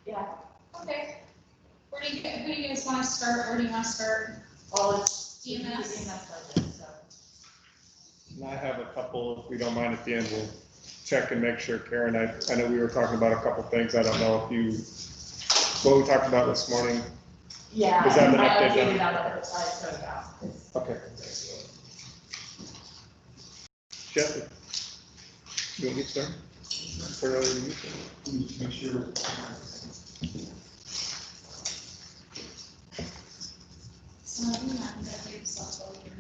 Yeah. Okay. Who do you guys want to start? Where do you want to start? Well, it's EMS? budget, so. And I have a couple, if we don't mind at the end, we'll check and make sure, Karen, I know we were talking about a couple things, I don't know if you, what we talked about this morning. Yeah. Is that an I update updated now? on the website, so yeah. Okay. Jeff, you want me to start? Or earlier you can? Make sure. So you have to get yourself over.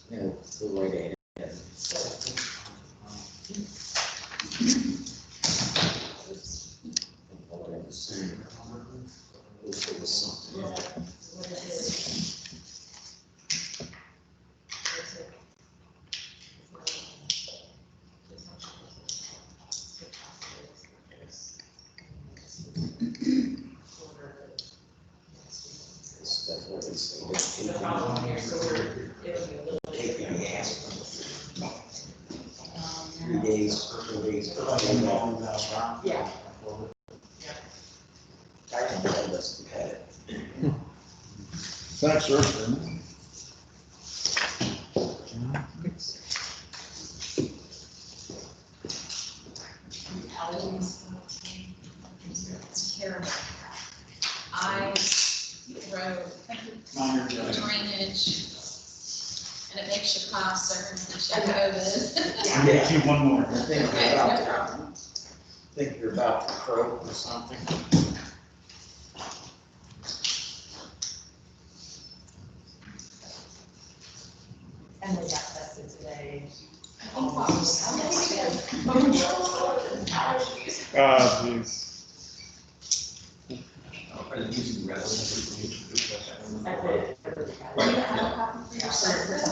Yeah, the way to end. What I was saying, there was something. What it is. That's what they say. The problem here, so it'll be a little bit. Taking gas. 3 Um, days, 4 days. Yeah. I can tell this to cut it. Thanks, sir. It's terrible. I wrote drainage, and it makes you cough, sir, and you have COVID. Yeah. Get you one more. I think you're about to croak or something. And they got tested today. Jeez.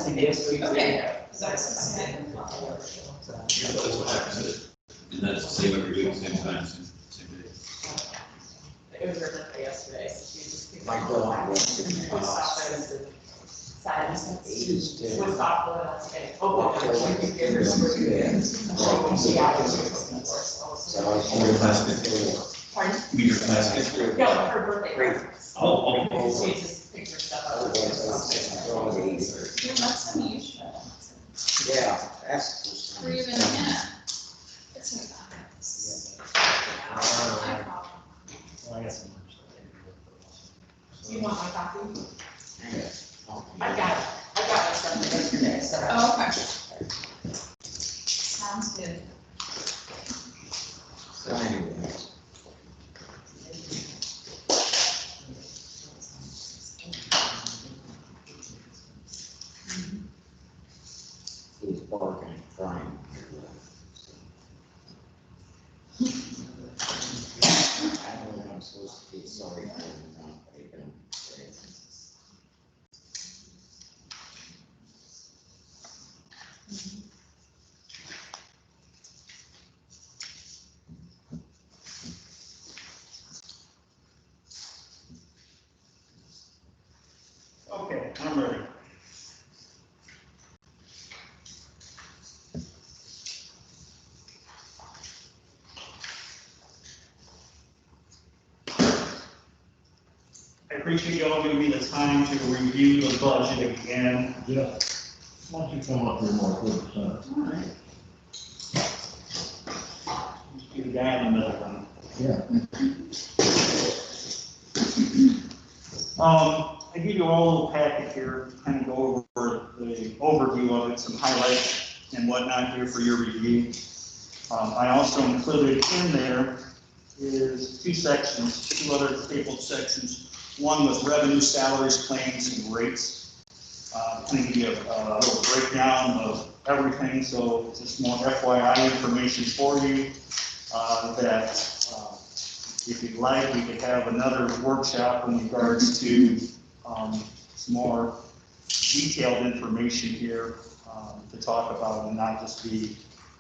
Okay. And that's the same every week, same time, same day. It was her birthday yesterday, so she just picked My up. dog went She to the house. Sadness. Was thoughtful enough to say, oh, Walked well, over we to could give her some. the bed. She got it. So I was Your class 54. Pardon? You mean your class 54? No, her birthday. Great. Oh, oh, She just picked her stuff up. You're less than usual. Yeah, that's. Or even, yeah. It's You want my copy? Yes. I got my stuff yesterday, so. Oh, okay. Sounds good. So anyway. He was barking and crying. I don't know what I'm supposed to be sorry for him now, but I don't. Okay, I'm ready. I appreciate you all giving me the time to review the budget again. Yeah. Why don't you come up here more quick, son? All right. Be the guy in the middle one. Yeah. I give you all a little packet here, kind of go over the overview of it, some highlights and whatnot here for your review. I also included in there is two sections, two other stapled sections. One with revenue, salaries, claims, and rates. Kind of give you a little breakdown of everything, so it's just more FYI information for you. That if you'd like, we could have another workshop in regards to some more detailed information here to talk about, and not just be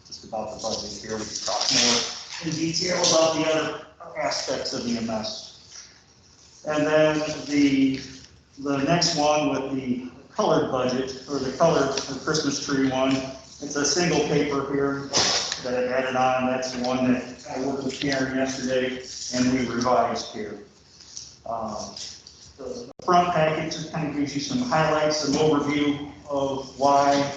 just about the budget here. We can talk more in detail about the other aspects of EMS. And then the next one with the colored budget, or the colored Christmas tree one, it's a single paper here. that I added on, that's the one that I worked with Karen yesterday, and we revised here. The front package just kind of gives you some highlights, some overview of why,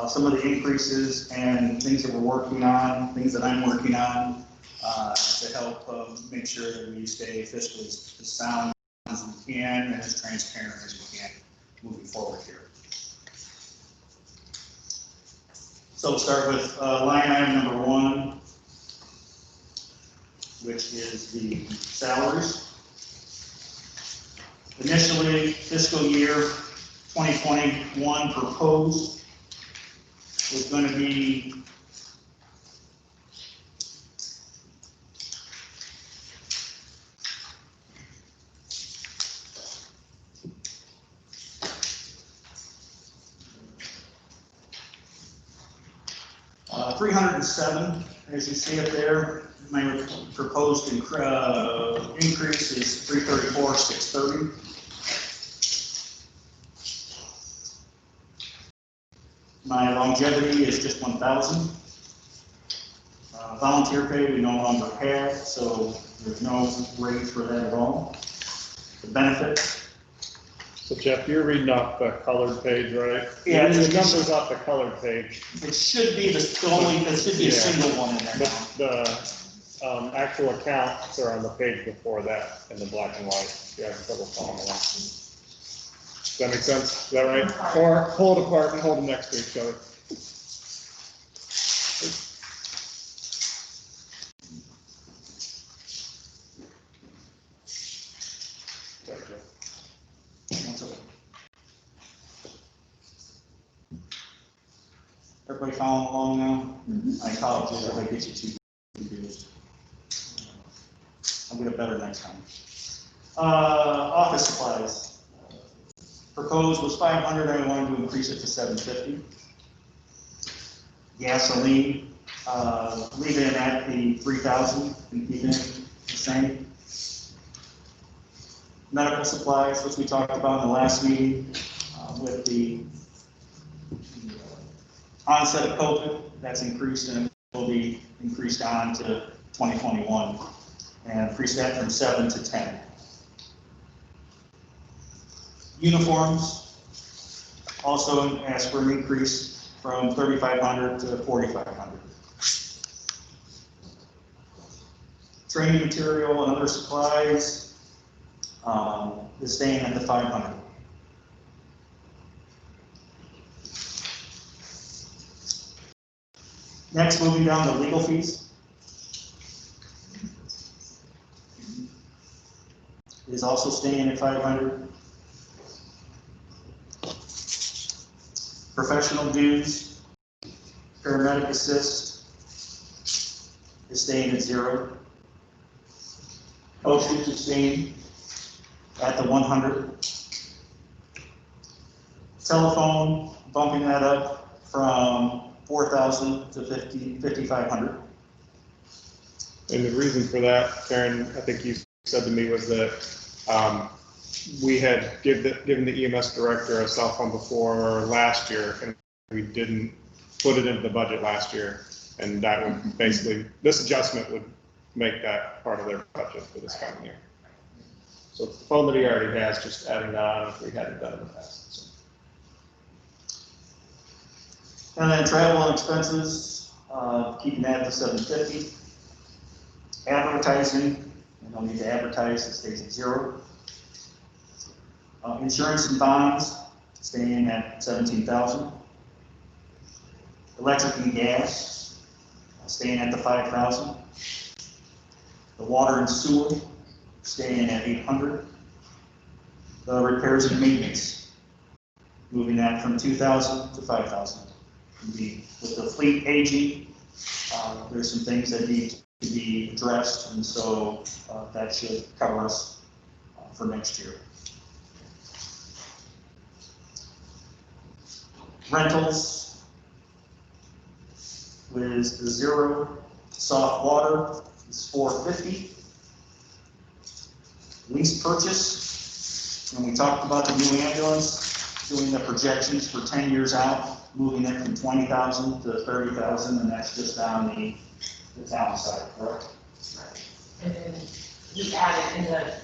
some of the increases and things that we're working on, things that I'm working on, to help make sure that we stay fiscally as sound as we can and as transparent as we can moving forward here. So we'll start with line item number 1, which is the salaries. Initially, fiscal year 2021 proposed was going to be $307, as you see it there. My proposed increase is $334,630. My longevity is just 1,000. Volunteer pay we no longer have, so there's no raise for that at all. The benefits. So Jeff, you're reading off the colored page, right? Yeah, The it's- numbers off the colored page, It should be the only, there should be a Yeah. single one in there but now. the actual accounts are on the page before that in the black and white. You have trouble following along. Does that make sense? Is that right? Or hold apart and hold them next to each other. Everybody following along now? I apologize if I get you too confused. I'll get it better next time. Office supplies. Proposed was 500, I wanted to increase it to 750. Gasoline, leave it at the 3,000 and keep it the same. Medical supplies, which we talked about in the last meeting, with the onset of COVID, that's increased and will be increased on to 2021 and increase that from 7 to 10. Uniforms, also asked for an increase from 3,500 to 4,500. Training material and other supplies is staying at the 500. Next, moving down to legal fees. Is also staying at 500. Professional dues, paramedic assist is staying at 0. Postage is staying at the 100. Telephone, bumping that up from 4,000 to 5,500. And the reason for that, Karen, I think you said to me, was that we had given the EMS director a cell phone before last year, and we didn't put it into the budget last year. And that would basically, this adjustment would make that part of their budget for this coming year. So it's the phone that he already has, just adding that on if we hadn't done it in the past. So. And then travel and expenses, keeping that to 750. Advertising, we don't need to advertise, it stays at 0. Insurance and bonds, staying at 17,000. Electric and gas, staying at the 5,000. The water and sewer, staying at 800. The repairs and maintenance, moving that from 2,000 to 5,000. With the fleet aging, there's some things that need to be addressed, and so that should cover us for next year. Rentals with 0. Soft water is 450. Lease purchase, when we talked about the new ambulance, doing the projections for 10 years out, moving it from 20,000 to 30,000, and that's just on the town side, correct? Right. And then we added in the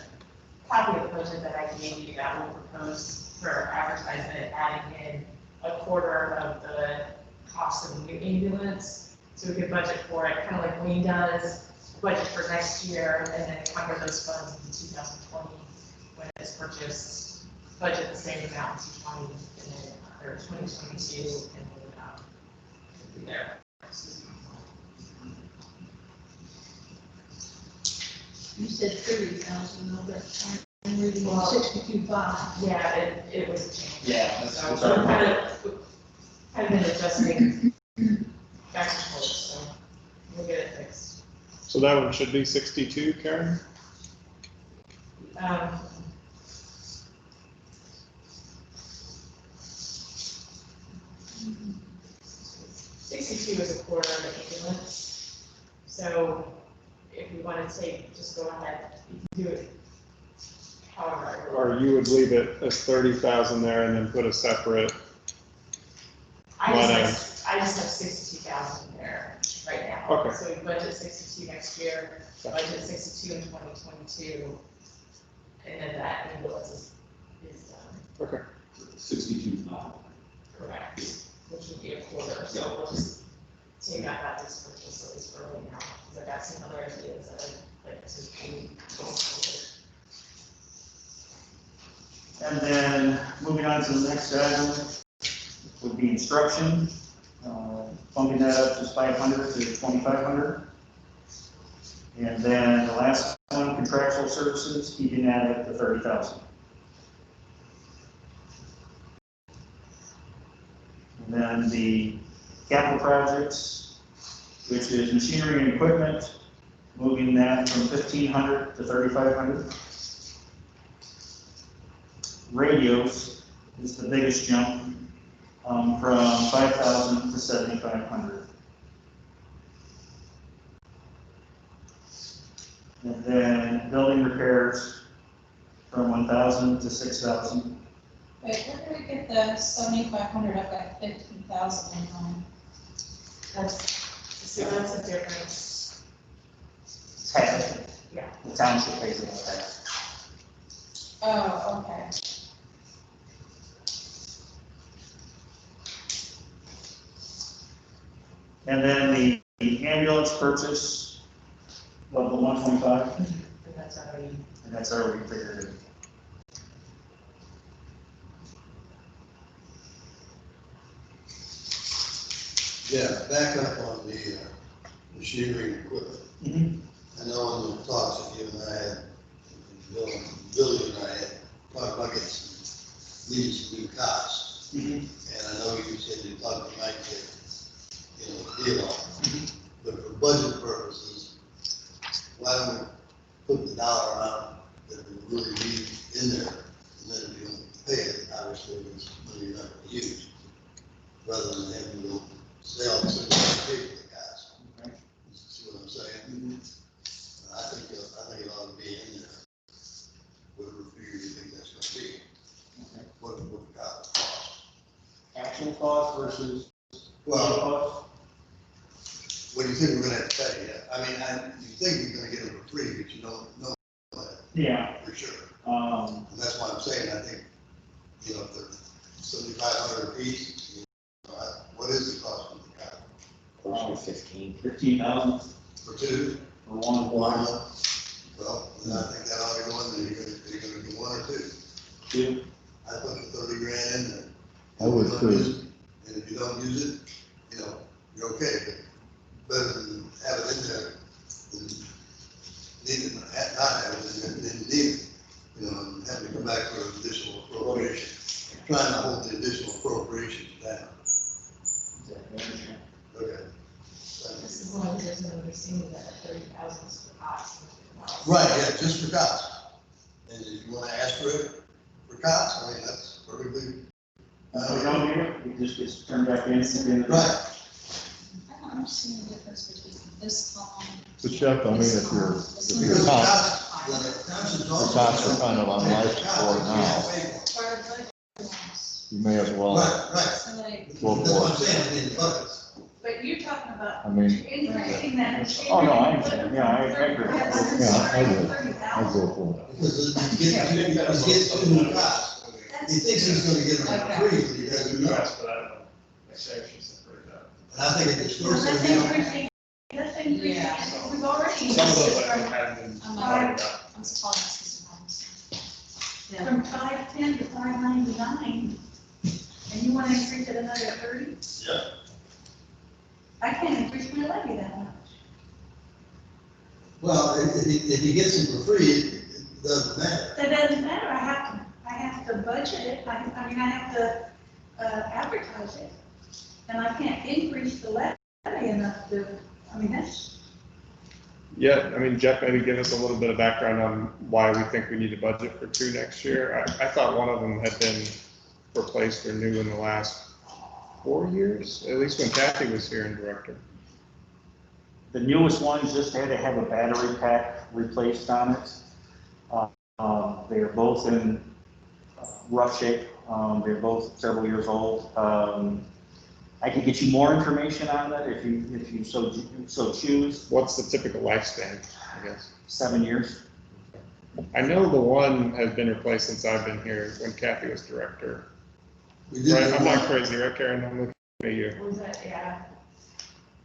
copy of the budget that I gave you, that will propose for advertisement, adding in a quarter of the cost of the new ambulance. So we could budget for it, kind of like Wayne does, budget for next year, and then cover those funds in 2020 when it's purchased, budget the same amount in 2020, and then, or 2022, and then, it'll be there. You said 30,000, no, but I'm reading Well, 62.5. Yeah, it was a change. Yeah, that's So what's we're our- kind of been adjusting back and forth, so we'll get it fixed. So that one should be 62, Karen? Um, $62 is a quarter of the ambulance. So if we want to say, just go ahead, you can do it however. Or you would leave it as 30,000 there and then put a separate, I just have 62,000 there right now. Okay. So we budget 62 next year, budget 62 in 2022, and then that ambulance is done. okay. 62,000. Correct, which would be a quarter, so we'll just take out that just purchase at least for right now, because I got some other ideas that I'd like to do going forward. And then moving on to the next item would be instruction, bumping that up to 500 to 2,500. And then the last one, contractual services, keeping that at the 30,000. And then the capital projects, which is machinery and equipment, moving that from 1,500 to 3,500. Radios is the biggest jump, from 5,000 to 7,500. And then building repairs from 1,000 to 6,000. Wait, where did we get the 7,500 up at 15,000 in line? That's a difference. It's half. Yeah. The township pays it all back. Oh, okay. And then the ambulance purchase, what, the 125, And that's already, and that's already figured in. Yeah, back up on the machinery and equipment. I know in the talks that you and I had, Billy and I had talked about getting needing some new cots. And I know you said you thought you might get, deal on. But for budget purposes, why don't we put the dollar amount that we really need in there, and then if you don't pay it, obviously, it's money you're not gonna use, rather than having to go sell the city and pay for the cots. See what I'm saying? I think it ought to be in there, whatever figure you think that's gonna be. What the cost. Actual cost versus Well, cost? what do you think we're gonna have to pay? Yeah, I mean, you think you're gonna get them for free, but you don't know that Yeah. for sure. Um, And that's why I'm saying, I think, if they're 7,500 apiece, what is the cost of the cat? Closer to 15. 15,000 For two? for one. Well, then I think that ought to go in there, you're gonna do one or two. Two. I put the 30 grand in there. I would If you don't too. use it, and if you don't use it, you're okay, but better than have it in there than need it, not have it, and then need it, and have to come back for an additional appropriation. Trying to hold the additional appropriations down. Okay. this is one of the reasons we're seeing that 30,000 is for costs. Right, yeah, just for cots. And if you wanna ask for it, for cots, I mean, that's perfectly. If we don't do it, it just gets turned back in at the end of the day. Right, I don't understand the difference between this column. But Chuck, I mean, if your because the costs, cots, when the cots is the costs are kind of on life support now. Part of budget loss. you may as well Right, So like, go that's what for I'm it. saying, in the buckets. But you're talking about I mean, increasing that. Oh, no, I understand. Yeah, I agree. yeah, I would, I'd go for it. Because he gets two new cops. He thinks he's gonna get them for free, but he doesn't know. Yes, but I don't know. Next year, she separated that. And I think it Well, distorts that's it, you know. increasing, that's increasing, Yeah. we've already. Some of those increased I it have been. I'm talking about. I'm just calling this a From 510 to 599, and you want to increase it another 30? Yeah. I can't increase my levy that much. Well, if he gets them for free, it doesn't matter. That doesn't matter, I have to budget it, I mean, I have to advertise it. And I can't increase the levy enough to, I mean, that's, Yeah, I mean, Jeff, maybe give us a little bit of background on why we think we need a budget for 2 next year. I thought one of them had been replaced or new in the last 4 years, at least when Kathy was here and director. The newest ones just had to have a battery pack replaced on it. They're both in rough shape. They're both several years old. I can get you more information on that if you so choose. What's the typical lifespan, I guess? 7 years. I know the one has been replaced since I've been here, when Kathy was director. We did Right, that I'm not one. crazy, right, Karen? I'm looking at you. Was that, yeah.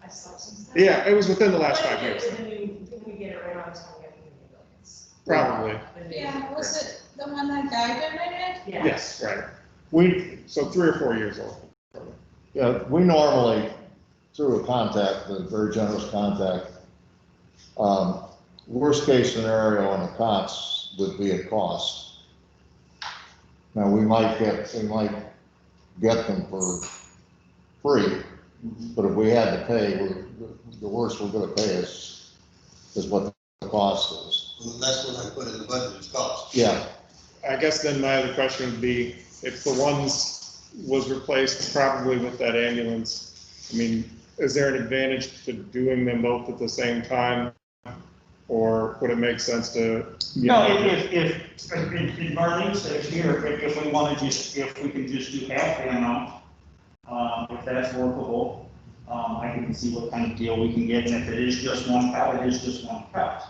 I saw some stuff. Yeah, it was within the last What 5 years, did didn't we get it right on time to get the new buildings? probably. The new- Yeah, was it the one that guy donated? Yeah. Yes, right. So 3 or 4 years old. probably. Yeah, we normally, through a contact, a very generous contact, worst case scenario on the cots would be a cost. Now, we might get them for free, but if we had to pay, the worst we're gonna pay is what the cost is. Well, that's what I put in the budget, it's cost. Yeah, I guess then my other question would be, if the ones was replaced probably with that ambulance, I mean, is there an advantage to doing them both at the same time? Or would it make sense to? No, if in Marlene says here, if we want to if we can just do half the amount, if that's workable, I can see what kind of deal we can get, and if it is just one cut, it is just one cut.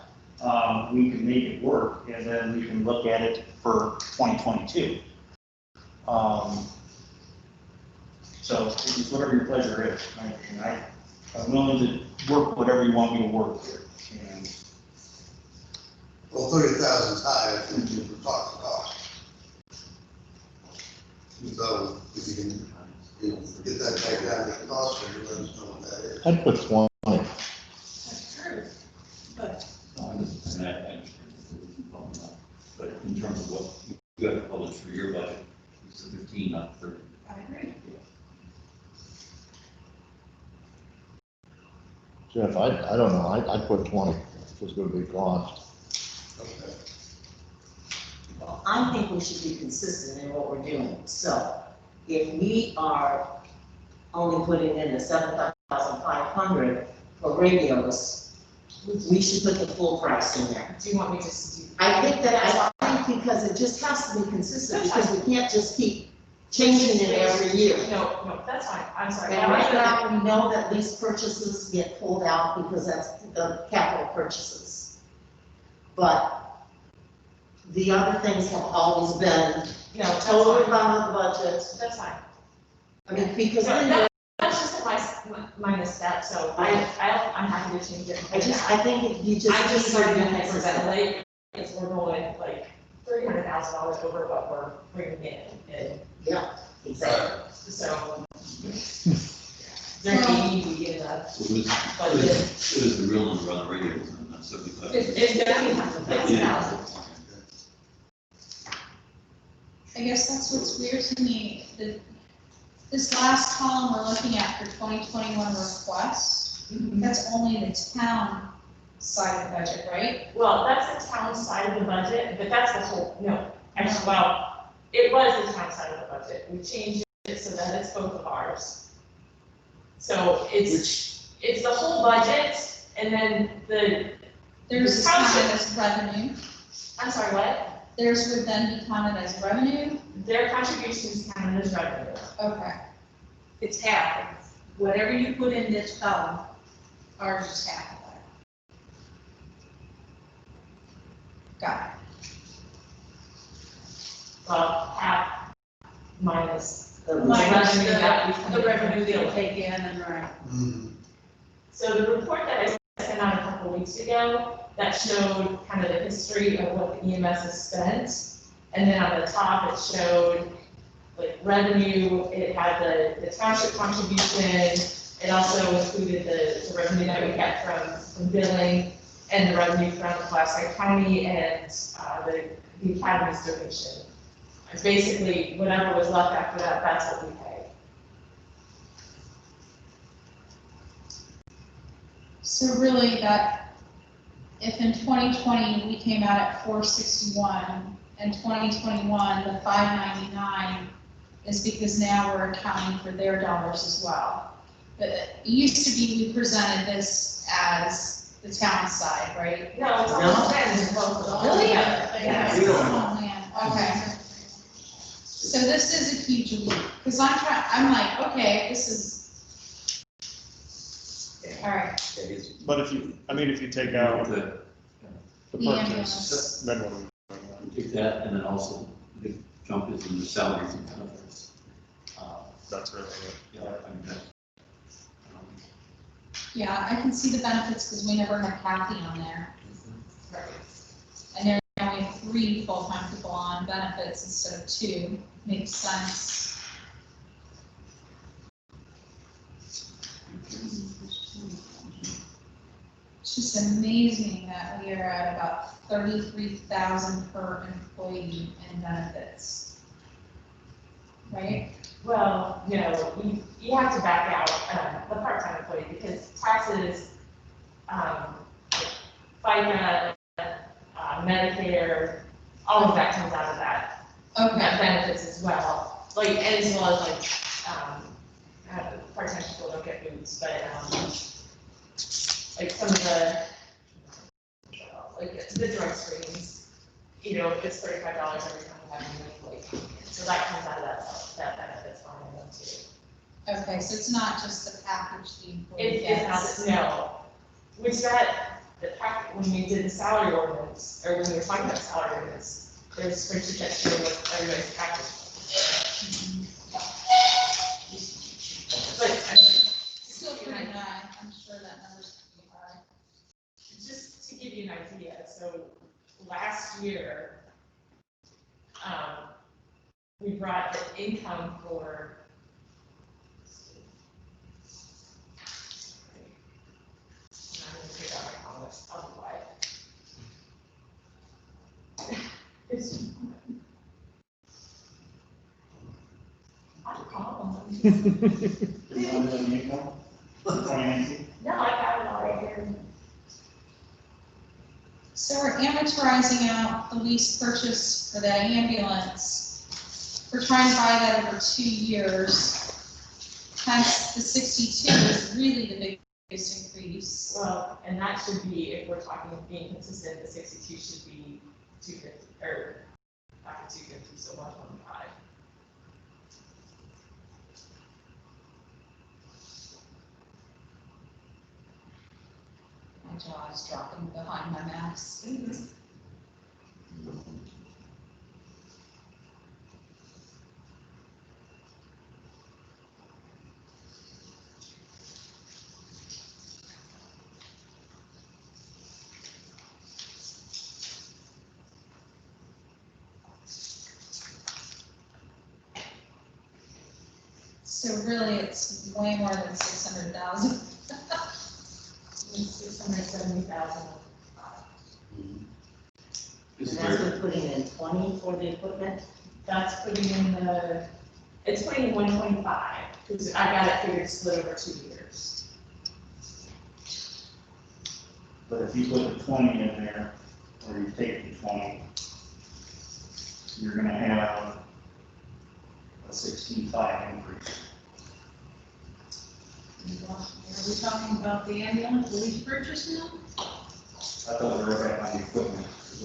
We can make it work, and then we can look at it for 2022. So it's whatever your pleasure is. I'm willing to work whatever you want me to work here. And Well, 30,000 is high, I think we're talking cost. So if you can, get that back down to the cost, and let us know what that is. I'd put 20. that's true. But And I understand what you're talking about. But in terms of what you have to publish for your budget, it's a 15, not 30. I agree. Jeff, I don't know, I'd put 20, if it's gonna be cost. Okay. I think we should be consistent in what we're doing. So if we are only putting in the 7,500 for radios, we should put the full price in there. Do you want me to just do? I think because it just has to be consistent, because we can't just keep changing it every year. No, that's fine, I'm sorry. And right now, we know that lease purchases get pulled out because that's the capital purchases. But the other things have always been No, that's totally fine. out of the budget. That's fine. I mean, because That's just my misstep, so I'm happy to change it. I think you just. I'm just starting to consistent. hyperventilate, because we're going like $300,000 over what we're bringing in, and Yeah, exactly. so. There may be in a So it budget. is the real number on the radio, not 75. It's definitely $100,000. Yeah. I guess that's what's weird to me, that this last column we're looking at for 2021 requests, that's only the town side of the budget, right? Well, that's the town side of the budget, but that's the whole, no, actually, well, it was the town side of the budget. We changed it so that it's both of ours. So it's the whole budget, and then There's The this kind township- of this revenue, I'm sorry, what? theirs would then be counted as revenue? Their contributions counted as revenue. Okay, It's half. Whatever you put in this column, ours is half of that. Got it. Well, half minus The minus revenue that we the revenue they'll take in and right. So the report that I sent out a couple weeks ago, that showed kind of the history of what the EMS has spent. And then on the top, it showed like revenue, it had the township contribution. It also included the revenue that we get from billing and the revenue from Glassite County and the academy's donation. And basically, whatever was left after that, that's what we pay. So really that, if in 2020 we came out at 461, and 2021, the 599 is because now we're accounting for their dollars as well. But it used to be we presented this as the town side, right? No, it's all spent in both. Really? Yeah. Oh, man, okay. So this is a huge leap, because I'm like, okay, this is, all right, But if you take out The, the the purchase, ambulance. then what are we doing? take that, and then also the big jump is in the salaries and benefits. That's really it. Yeah, I mean, that's, Yeah, I can see the benefits because we never had Kathy on there. Right. And there are only 3 full-time people on benefits instead of 2. Makes sense. It's just amazing that we are at about 33,000 per employee in benefits. Right? Well, you have to back out the part-time employee because taxes, FICA, Medicare, all of that comes out of that. Okay. That benefits as well, as well as part-time people don't get boots, but some of the drug screens, it's $35 every time we have a new so that comes out of that benefits line item too. Okay, so it's not just the package the employee It's gets. not, no, the pack, when we did the salary ordinance, or when we were talking about salary ordinance, there's a spreadsheet that showed what everybody's package. But, Still pretty high, I'm sure that number's pretty high. just to give you an idea, so last year, we brought the income for. I'm gonna figure out my comments, I'll be quiet. I'm calm. No, I got it all right here. So we're amortizing out the lease purchase for that ambulance. We're trying to buy that over 2 years. Hence, the 62 is really the biggest increase. Well, and that should be, if we're talking being consistent, the 62 should be 250, or not 250, so 125. My jaw is dropping behind my mouse. So really, it's way more than 600,000. 670,000. And it's that's very, what putting in 20 for the equipment? That's putting in it's putting in 125, because I got it figured split over 2 years. But if you put the 20 in there, or you take the 20, you're gonna have a 16.5 increase. Are we talking about the ambulance, the lease purchase now? I thought we were back on the equipment. I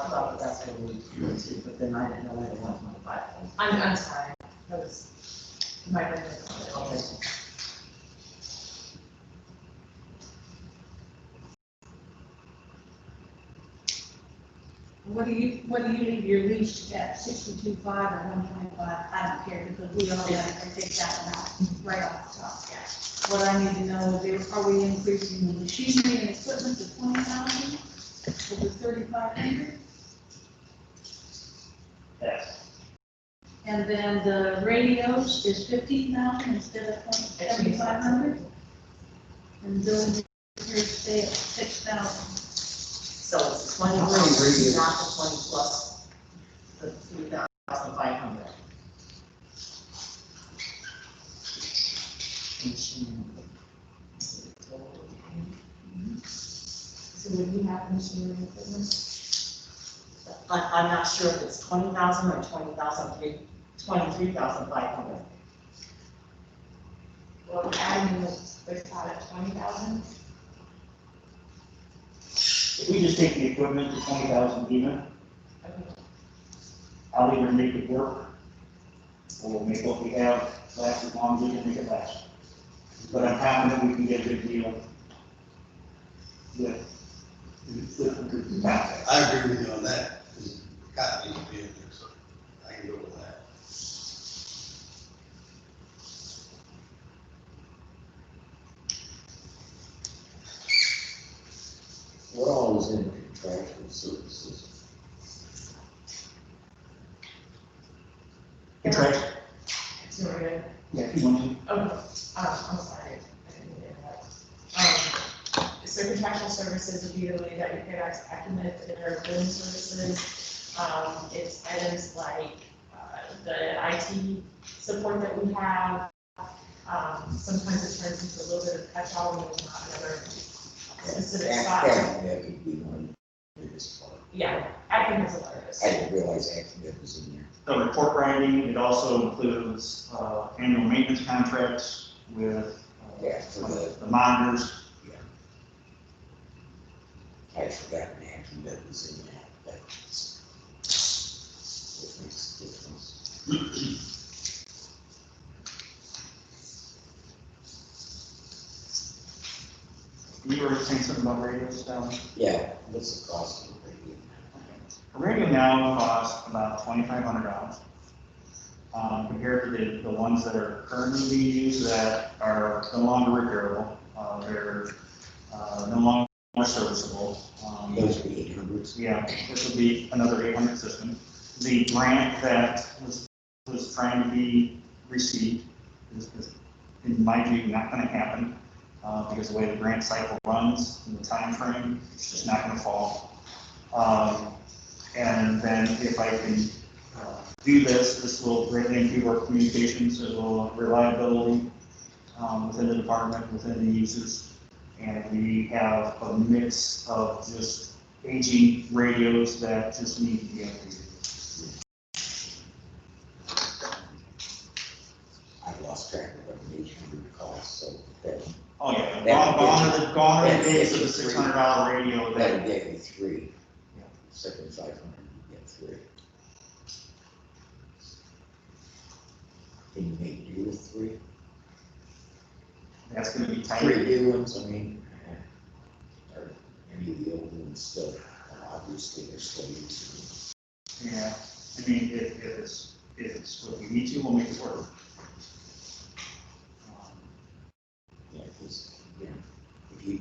thought that's what we do too, but then I didn't know whether it was 25. I'm sorry, that was my brain. Okay. What do you leave your lease at, 62.5 or 125? I don't care, because we automatically take that one out right off the top. What I need to know is, are we increasing the machinery and equipment to 20,000 over 3,500? Yes. And then the radios is 15,000 instead of 7,500? And building repairs stay at 6,000. So it's 20,000, not the 20 plus the 3,500. So would we have machinery and equipment? I'm not sure if it's 20,000 or 23,500. Well, we're adding the pot at 20,000. If we just take the equipment to 20,000 even, Okay. I'll either make it work, or make what we have last as long as we can make it last. But I'm confident we can get a good deal with the contract. I agree with you on that, because the cop needs to be in there, so I can go with that. What all is in contractual services? Contract, So we're good. yeah, if you want to. Oh, I'm sorry. I didn't mean to interrupt. So contractual services would be the way that we pay our estimate in our billing services. It's items like, the IT support that we have. Sometimes it turns into a little bit of catch-all when there's not another specific spot. That could be one of the biggest part. Yeah, admin has a lot of this. I didn't realize that was in there. The report writing, it also includes, annual maintenance contracts with, Yeah, for the monitors. I forgot an action that was in that, that's. What makes a difference. You were saying something about radios down? Yeah, what's the cost of the radio? A radio now costs about $2,500. Compared to the ones that are currently being used that are no longer repairable, they're, no longer serviceable. Those would be 800s. Yeah, this would be another 800 system. The grant that was trying to be received is, in my view, not gonna happen, because the way the grant cycle runs and the time frame, it's just not gonna fall. And then if I can do this will greatly improve our communications, it will reliability within the department, within the users. And we have a mix of just aging radios that just need to be updated. I've lost track of what an 800 costs, so that, Oh, yeah, That- gone are the that- days of the $600 radio that would that, get you 3. Yeah. 7,500, you get 3. Can you make do with 3? that's gonna be 3 tight. new ones, I mean, or any of the old ones still, obviously they're still using. Yeah, I mean, if it's what we need to, we'll make it work. Yeah, because, you know, if you,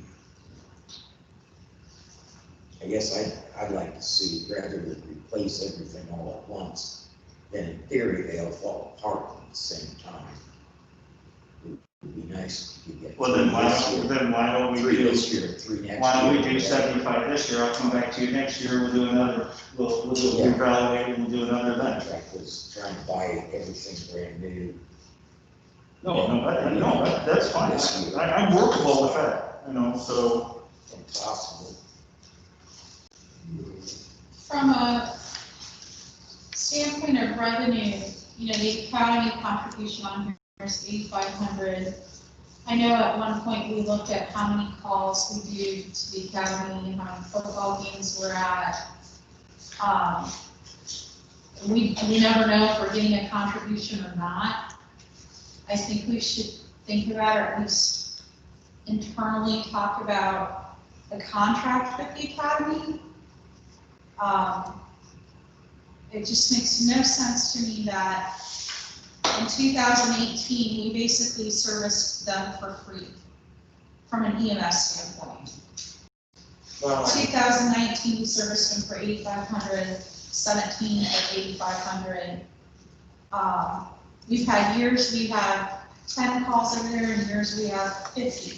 I guess I'd like to see, rather than replace everything all at once, then in theory, they all fall apart at the same time. It would be nice if you could get. Well, then 3 this year, why don't we 3 do, this year, 3 next year. why don't we do 75 this year, I'll come back to you next year, we'll do another, we'll do a Yeah. reevaluate, and we'll do another then. Contract was trying to buy everything brand new. No, that's fine, I'm workable with that, you know, so. Impossible. From a standpoint of revenue, you know, the academy contribution on here is 8,500. I know at one point we looked at how many calls we do to the academy, how many football games we're at. We never know if we're getting a contribution or not. I think we should think about, or at least internally talk about the contract with the academy. It just makes no sense to me that in 2018, we basically serviced them for free from an EMS standpoint. Well, 2019, we serviced them for $8,500, 17 for $8,500. We've had years we have 10 calls over there, and years we have 50.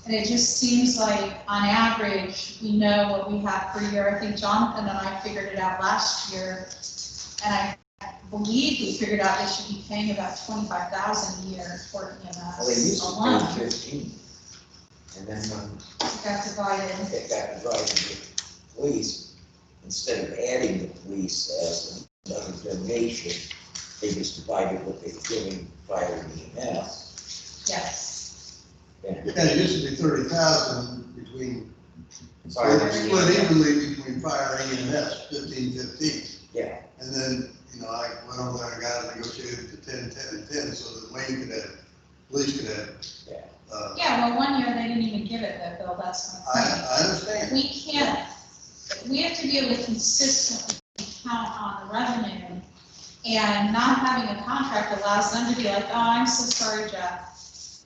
And it just seems like, on average, we know what we have per year. I think Jonathan and I figured it out last year, and I believe we figured out they should be paying about $25,000 a year for EMS well, they used to alone. pay 15. And then when It got divided. it got divided with police, instead of adding the police as another donation, they just divided what they were giving fire and EMS. Yes. And Yeah, it used to be 30,000 between, fire, split evenly between fire and EMS, 15-15. yeah, And then, you know, I went over there and got it negotiated to 10-10 and 10, so that Wayne could have, police could have. Yeah. Yeah, well, one year they didn't even give it though, Bill, that's my point. I understand. We can't, we have to be able to consistently count on the revenue, and not having a contract allows them to be like, oh, I'm so sorry, Jeff.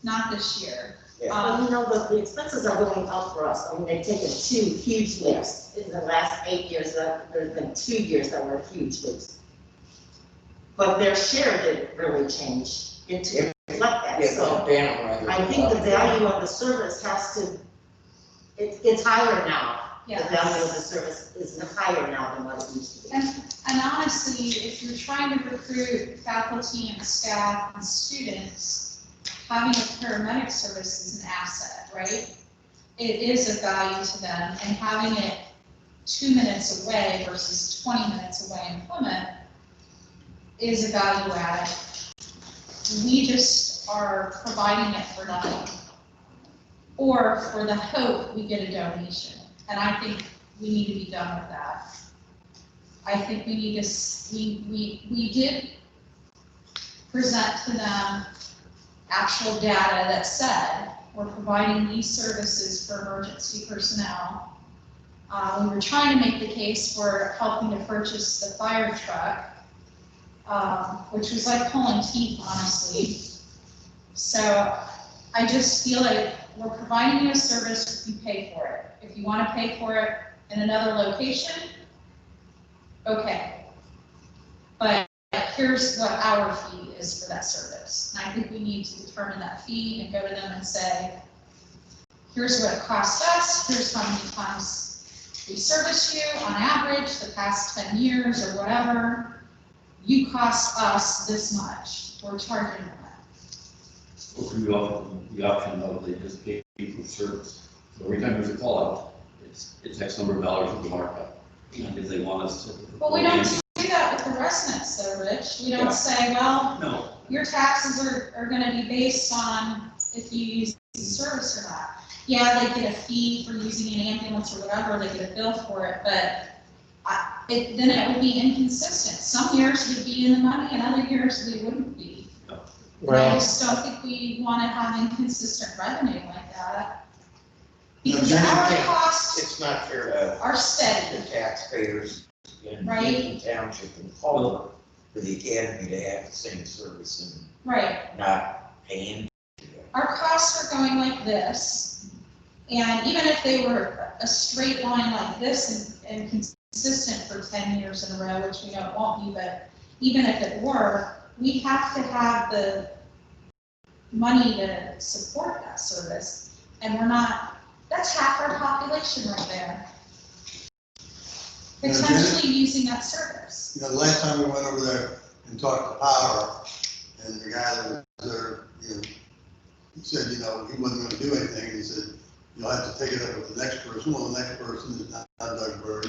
Not this year. yeah. Well, you know, the expenses are going up for us. I mean, they've taken 2 huge leaps in the last 8 years. There's been 2 years that were huge leaps. But their share didn't really change to reflect that. Yeah, So but down rather I than think the up. value of the service has to, it's higher now. The Yes. value of the service is higher now than what it used to be. And honestly, if you're trying to recruit faculty and staff and students, having a paramedic service is an asset, right? It is of value to them, and having it 2 minutes away versus 20 minutes away in Plymouth is a value add. We just are providing it for nothing, or for the hope we get a donation. And I think we need to be done with that. I think we need to, we did present to them actual data that said we're providing these services for emergency personnel. We were trying to make the case for helping to purchase the fire truck, which was like pulling teeth, honestly. So I just feel like we're providing you a service, you pay for it. If you want to pay for it in another location, okay. But here's what our fee is for that service. And I think we need to determine that fee and go to them and say, here's what it costs us, here's how many times we service you on average the past 10 years or whatever. You cost us this much, we're charging that. Or we offer the option of they just pay for service. So every time there's a call out, it's X number of dollars with the markup. And if they want us to. But we don't do that with the residents though, Rich. We don't Yeah. say, well, No, your taxes are gonna be based on if you use the service or not. Yeah, they get a fee for using an ambulance or whatever, they get a bill for it, but then it would be inconsistent. Some years we'd be in the money and other years we wouldn't be. And I Well, just don't think we wanna have inconsistent revenue like that. No, Because Jenny, our can't. costs It's not fair to are the steady, taxpayers in Right. Newton Township and Culver for the academy to have the same service right? and not paying. Our costs are going like this, and even if they were a straight line like this and consistent for 10 years in a row, which we know it won't be, but even if it were, we have to have the money to support that service, and we're not, that's half our population right there. Yeah, Potentially using that service. You know, the last time we went over there and talked to Power, and the guy that was there, you know, he said, you know, he wasn't gonna do anything, he said, you'll have to take it up with the next person. Well, the next person is not Doug Bird,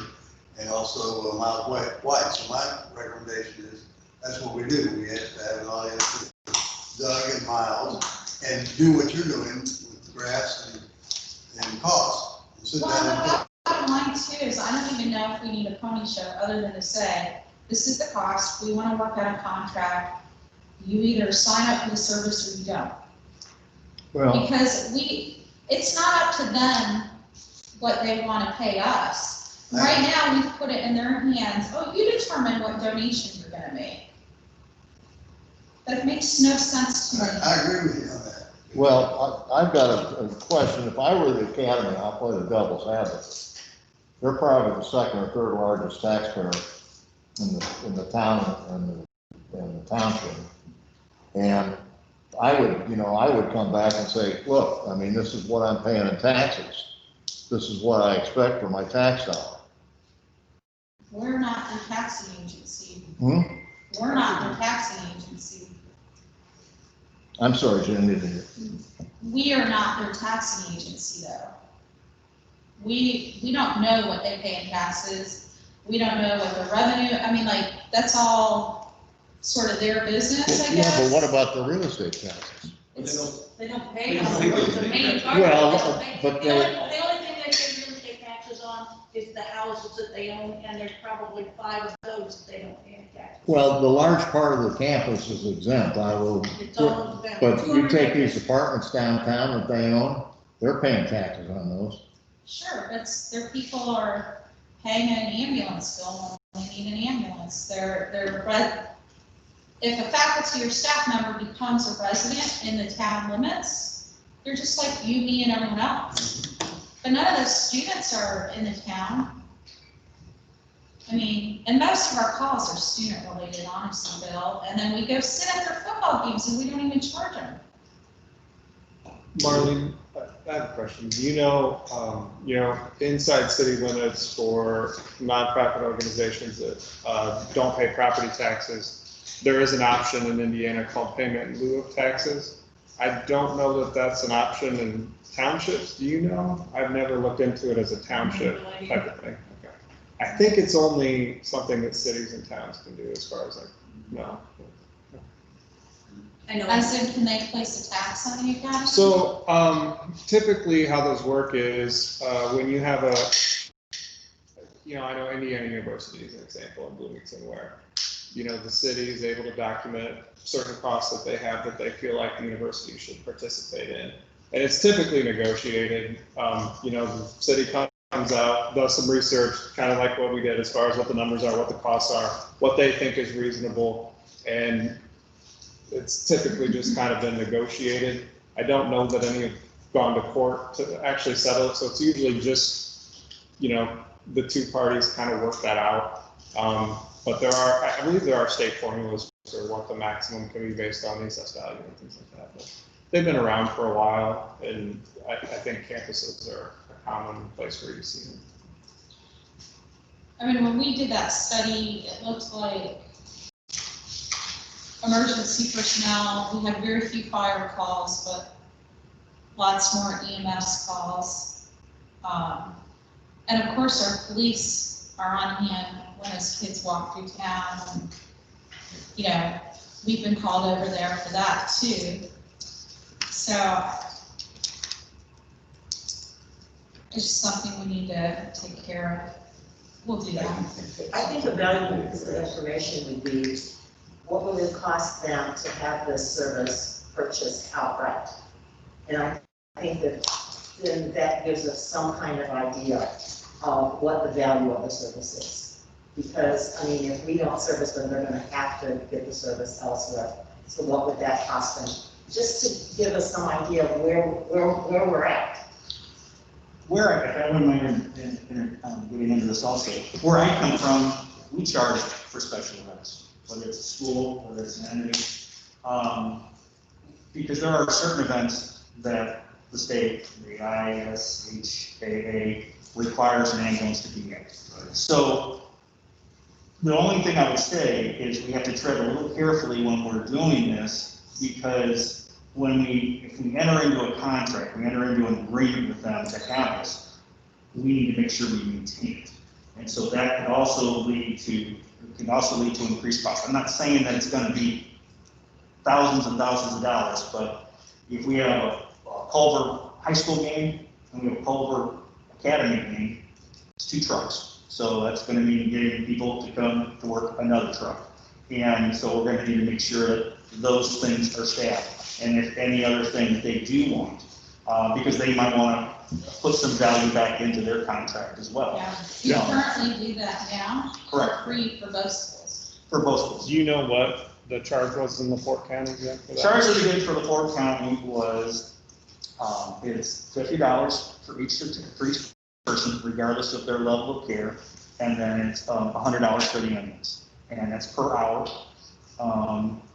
and also Miles White. So my recommendation is, that's what we do, we have to have an audience Doug and Miles, and do what you're doing with the grass and cost. And sit Well, down and the bottom line too is I don't even know if we need a pony show other than to say, this is the cost, we want to work out a contract. You either sign up for the service or you don't. Well, Because it's not up to them what they want to pay us. Right now, we've put it in their hands, oh, you determine what donation you're gonna make. That makes no sense to me. I agree with you on that. well, I've got a question. If I were the academy, I'll play the devil's advocate. They're probably the second or third largest taxpayer in the town and the township. And I would come back and say, look, I mean, this is what I'm paying in taxes. This is what I expect for my tax dollar. We're not the taxing agency. Hmm? We're not the taxing agency. I'm sorry, Jen, didn't hear. We are not their taxing agency though. We don't know what they pay in taxes. We don't know what the revenue, I mean, like, that's all sort of their business, I Yeah, guess. but what about the real estate taxes? They don't pay They don't on pay the those. main part. Well, They don't pay- but The they- only thing they pay real estate taxes on is the houses that they own, and there's probably 5 of those that they don't pay any taxes. Well, the large part of the campus is exempt, I will, It's all about but you 200 take acres. these apartments downtown that they own, they're paying taxes on those. Sure, but their people are paying an ambulance bill when they need an ambulance. If a faculty or staff member becomes a resident in the town limits, they're just like you, me, and everyone else. But none of those students are in the town. I mean, and most of our calls are student related, honestly, Bill. And then we go sit at their football games and we don't even charge them. Marlene, I have a question. Do you know, inside city limits for nonprofit organizations that don't pay property taxes, there is an option in Indiana called payment in lieu of taxes. I don't know that that's an option in townships. Do you know? I've never looked into it as a township type of thing. Okay. I think it's only something that cities and towns can do as far as no. I know. As in, can they place a tax on the academy? So typically how those work is when you have I know Indiana University is an example in Bloomington where, the city is able to document certain costs that they have that they feel like the university should participate in. And it's typically negotiated. The city comes out, does some research, kind of like what we did as far as what the numbers are, what the costs are, what they think is reasonable. And it's typically just kind of been negotiated. I don't know that any have gone to court to actually settle it. So it's usually just, the two parties kind of work that out. But I believe there are state formulas for what the maximum can be based on the assessed value and things like that. But they've been around for a while, and I think campuses are a common place where you see them. I mean, when we did that study, it looked like emergency personnel, we had very few fire calls, but lots more EMS calls. And of course, our police are on hand when those kids walk through town. And, we've been called over there for that too. So it's just something we need to take care of. We'll do that. I think a valuable piece of information would be, what would it cost them to have this service purchased outright? And I think that then that gives us some kind of idea of what the value of the service is. Because, if we don't service them, they're gonna have to get the service elsewhere. So what would that cost them? Just to give us some idea of where we're at. If I wouldn't mind getting into this also, where I come from, we charge for special events, whether it's a school, whether it's an entity. Because there are certain events that the state, the ISHAA, requires an ambulance to be in. So the only thing I would say is we have to tread a little carefully when we're doing this, because if we enter into a contract, we enter into an agreement with them to have this, we need to make sure we maintain it. And so that can also lead to increased costs. I'm not saying that it's going to be thousands and thousands of dollars, but if we have a Culver high school game and we have a Culver Academy game, it's 2 trucks. So that's gonna mean getting people to come to work another truck. And so we're gonna need to make sure that those things are staffed. And if any other thing that they do want, because they might wanna put some value back into their contract as well. Yeah, we Yeah. currently do that now. Correct. Free for both schools. For both schools. Do you know what the charge was in the Fort County yet for The that? charge that we did for the Fort County was, it's $50 for each person, regardless of their level of care, and then it's $100 for the ambulance, and that's per hour,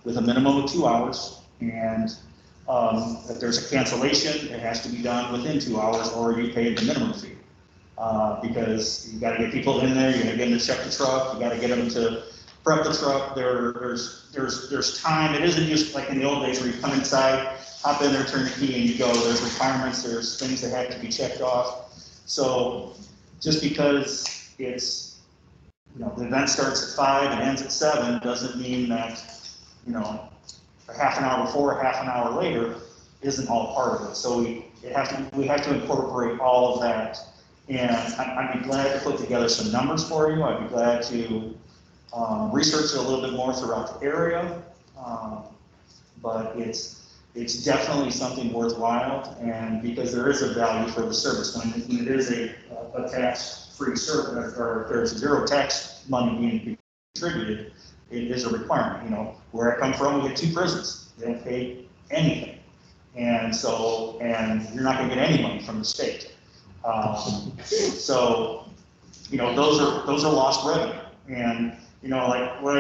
with a minimum of 2 hours, and if there's a cancellation, it has to be done within 2 hours, or you pay the minimum fee. Because you gotta get people in there, you gotta get them to check the truck, you gotta get them to prep the truck, there's time, it isn't just like in the old days where you come inside, hop in there, turn the key, and you go. There's requirements, there's things that have to be checked off. So just because it's, the event starts at 5 and ends at 7, doesn't mean that, a half an hour before, a half an hour later isn't all part of it. So we have to incorporate all of that. And I'd be glad to put together some numbers for you. I'd be glad to research it a little bit more throughout the area. But it's definitely something worthwhile, and because there is a value for the service. When it is a tax-free service, or if there's 0 tax money being contributed, it is a requirement. Where I come from, we get 2 prisons. They don't pay anything. And you're not gonna get any money from the state. So, those are lost revenue. And, like when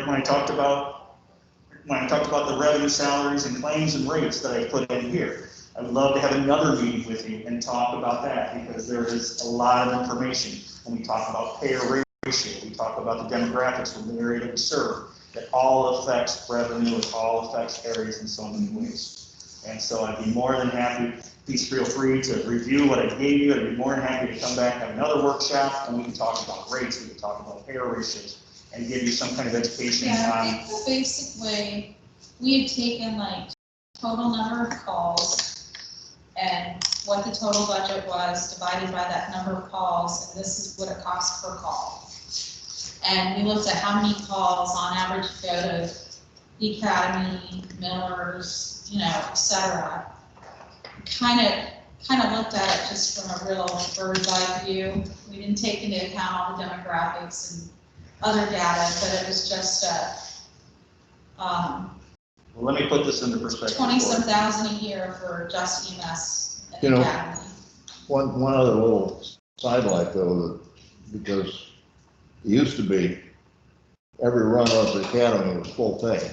I talked about the revenue, salaries, and claims and rates that I put in here, I would love to have another meeting with you and talk about that, because there is a lot of information when we talk about payer ratio, we talk about the demographics from the area that we serve, that all affects revenue, it all affects areas in so many ways. And so I'd be more than happy, please feel free to review what I gave you. I'd be more than happy to come back and have another workshop, and we can talk about rates, we can talk about payer ratios, and give you some kind of education Yeah, I on. think the basic way, we had taken like total number of calls and what the total budget was divided by that number of calls, and this is what it costs per call. And we looked at how many calls on average go to the academy, Miller's, et cetera. Kind of looked at it just from a real bird's eye view. We didn't take into account all the demographics and other data, but it was just Well, let me put this into perspective. 20-some thousand a year for just EMS You and know, academy. One other little sidelight though, because it used to be every run of the academy was full pay.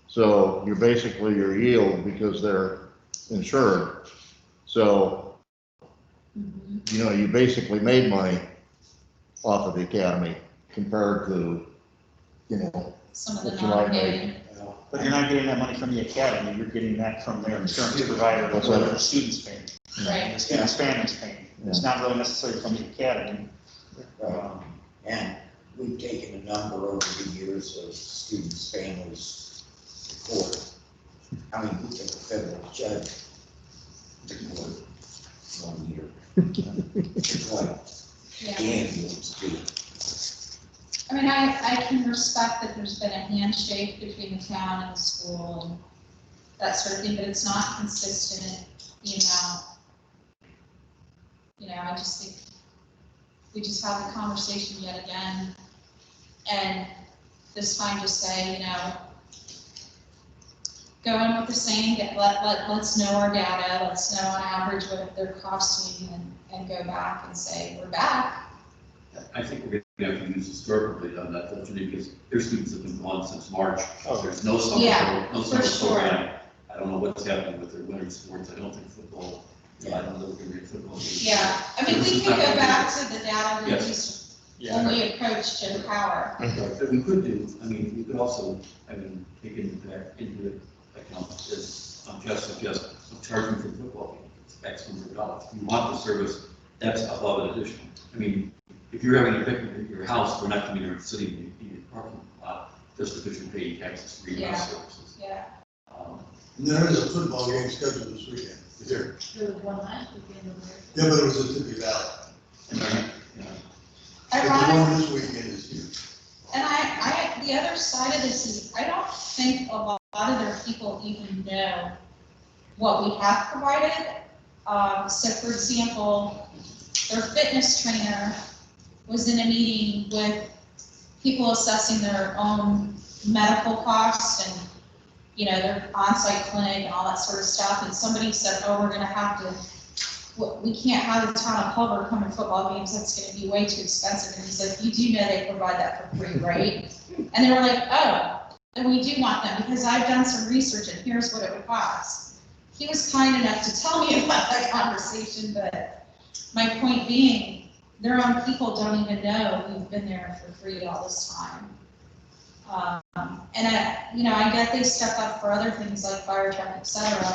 So you're basically your yield because they're insured. So, you basically made money off of the academy compared to, Some of the what you might non-paying. But you're not getting that money from the academy, you're getting that from their insurance provider, or whether the student's paying. Right. The student's family's paying. It's not really necessarily from the academy. And we've taken a number over the years of students' families report. I mean, we took a federal judge report 1 year. It's like Yeah. the ambulance fee. I mean, I can respect that there's been a handshake between the town and the school and that sort of thing, but it's not consistent, the amount. I just think we just have the conversation yet again, and this time just say, go in with the same, let's know our data, let's know on average what they're costing, and go back and say, we're back. I think we're going to have to use historically on that, because their students have been gone since March. Oh. There's no summer, Yeah, no for summer sure. program. I don't know what's happening with their winter sports. I don't think football. I don't know if we're going to be a football game. Yeah, I mean, we could go back to the data we Yes. used when we approached Jim Power. But we could do, we could also, take into account this, just suggest, charging for football game, it's X number of dollars. If you want the service, that's above an additional. If you're having a picnic at your house, we're not coming here sitting in your parking lot just because you're paying taxes for your bus services. Yeah, And there is a football game scheduled this weekend, here. There was one last weekend over there. Yeah, but it was at Tippy Valley. Yeah. But the ironic, one this weekend is huge. and the other side of this is, I don't think a lot of their people even know what we have provided. So for example, their fitness trainer was in a meeting with people assessing their own medical costs and, you know, their on-site clinic and all that sort of stuff, and somebody said, oh, we're gonna have to, we can't have the town of Culver come to football games, that's gonna be way too expensive, and he's like, you do know they provide that for free, right? And they were like, oh, and we do want them, because I've done some research and here's what it would cost. He was kind enough to tell me about that conversation, but my point being, their own people don't even know we've been there for free all this time. And I get they step up for other things like fire truck, et cetera.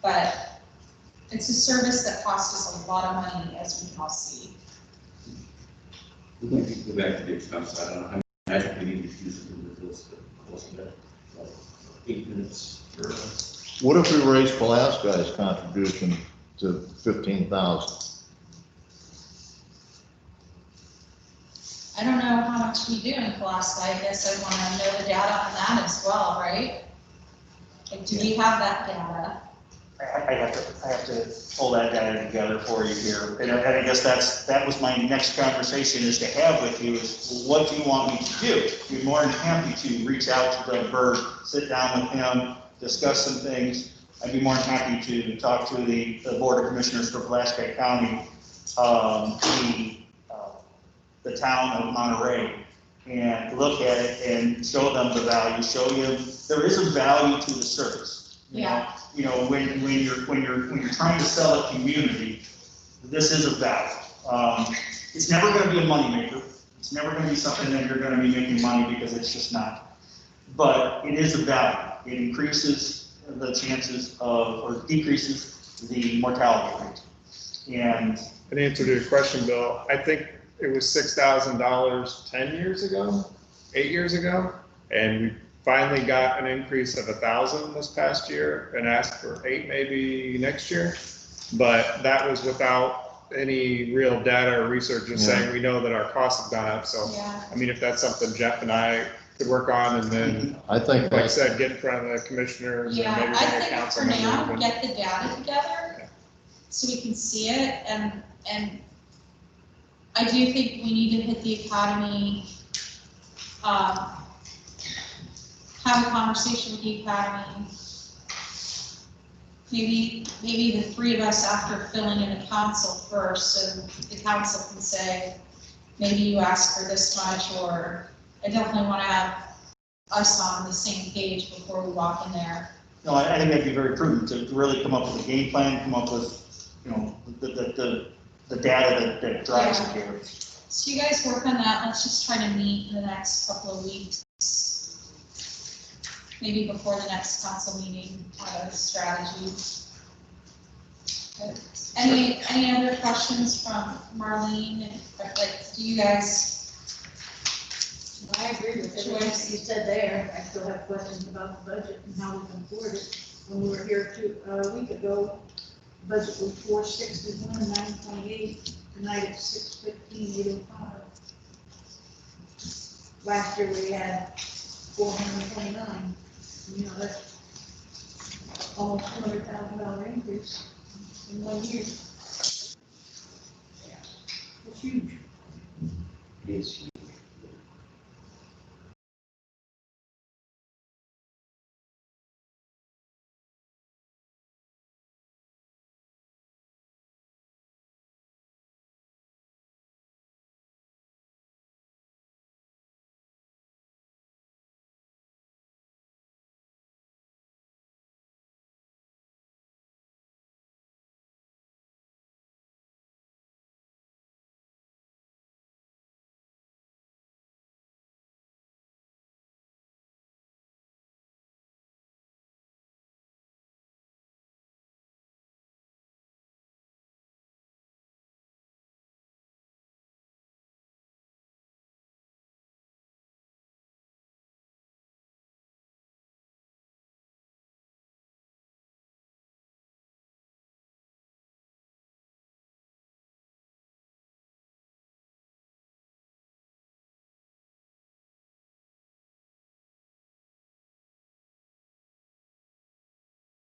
But it's a service that costs us a lot of money, as we can all see. We can go back to the expense side. I think we need to use it with this, but close to that, 8 minutes for What if we raise Pulaski's contribution to 15,000? I don't know how much we do in Pulaski. I guess I want to know the data on that as well, right? Like, do we have that data? I have to pull that data together for you here. And I guess that was my next conversation is to have with you is, what do you want me to do? Be more than happy to reach out to Doug Berg, sit down with him, discuss some things. I'd be more than happy to talk to the Board of Commissioners for Pulaski County, the town of Monterey, and look at it and show them the value, show you there is a value to the service. Yeah. You know, when you're trying to sell a community, this is a value. It's never going to be a moneymaker. It's never going to be something that you're going to be making money, because it's just not. But it is a value. It increases the chances of, or decreases the mortality rate. And In answer to your question, Bill, I think it was $6,000 10 years ago, 8 years ago, and we finally got an increase of 1,000 this past year and asked for 8 maybe next year. But that was without any real data or research, just saying we know that our costs have gone up. So, Yeah. I mean, if that's something Jeff and I could work on, and then, I think like I that's, said, get in front of the commissioners and Yeah, maybe I bring a think council for now, member. get the data together so we can see it, and I do think we need to hit the academy, have a conversation with the academy. Maybe the three of us after filling in the council first, so the council can say, maybe you ask for this much, or I definitely want to have us on the same page before we walk in there. no, I think that'd be very prudent to really come up with a game plan, come up with, you know, the data that drives it here. So you guys work on that, let's just try to meet in the next couple of weeks. Maybe before the next council meeting, have a strategy. Good. Any other questions from Marlene? Like, do you guys, I agree with Sure. everything you said there. I still have questions about the budget and how we can afford it. When we were here a week ago, budget was 461, 928. Tonight it's 615, 805. Last year we had 429. You know, that's almost $200,000 increase in 1 year. It's huge. It's